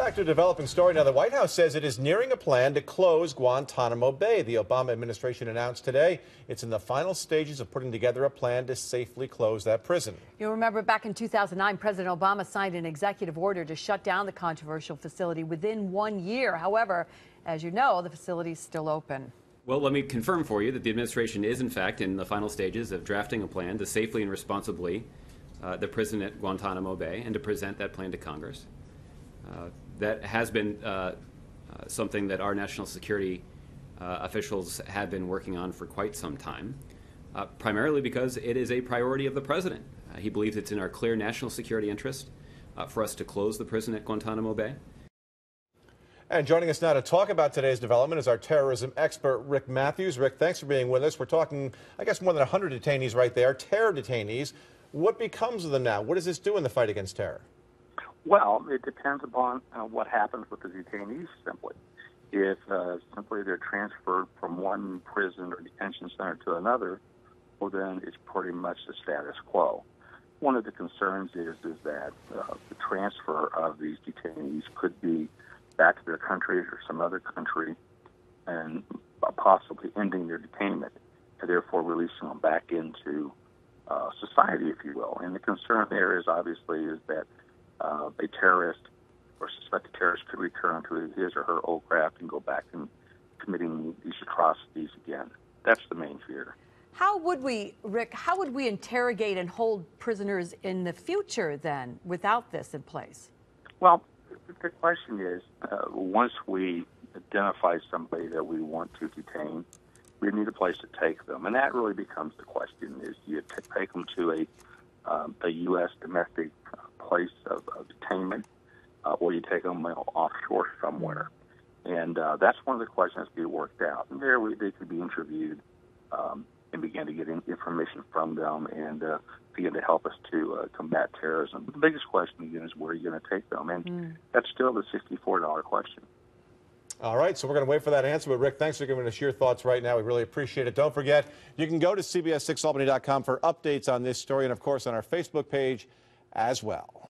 Back to a developing story. Now, the White House says it is nearing a plan to close Guantanamo Bay. The Obama administration announced today it's in the final stages of putting together a plan to safely close that prison. You'll remember back in 2009, President Obama signed an executive order to shut down the controversial facility within 1 year. However, as you know, the facility is still open. Well, let me confirm for you that the administration is, in fact, in the final stages of drafting a plan to safely and responsibly the prison at Guantanamo Bay and to present that plan to Congress. That has been something that our national security officials have been working on for quite some time, primarily because it is a priority of the president. He believes it's in our clear national security interest for us to close the prison at Guantanamo Bay. And joining us now to talk about today's development is our terrorism expert, Rick Matthews. Rick, thanks for being with us. We're talking, I guess, more than 100 detainees right there, terror detainees. What becomes of them now? What does this do in the fight against terror? Well, it depends upon what happens with the detainees, simply. If simply they're transferred from one prison or detention center to another, well, then it's pretty much the status quo. One of the concerns is that the transfer of these detainees could be back to their countries or some other country and possibly ending their detainment and therefore releasing them back into society, if you will. And the concern there is obviously that a terrorist or suspected terrorist could return to his or her old craft and go back and committing these atrocities again. That's the main fear. How would we, Rick, how would we interrogate and hold prisoners in the future then without this in place? Well, the question is, once we identify somebody that we want to detain, we need a place to take them. And that really becomes the question, is you take them to a U.S. domestic place of detainment, or you take them offshore somewhere. And that's one of the questions to be worked out. And there they could be interviewed and begin to get information from them and begin to help us to combat terrorism. The biggest question, again, is where are you going to take them? And that's still the $64 question. All right, so we're going to wait for that answer. But, Rick, thanks for giving us your thoughts right now. We really appreciate it. Don't forget, you can go to CBS6Albany.com for updates on this story and, of course, on our Facebook page as well.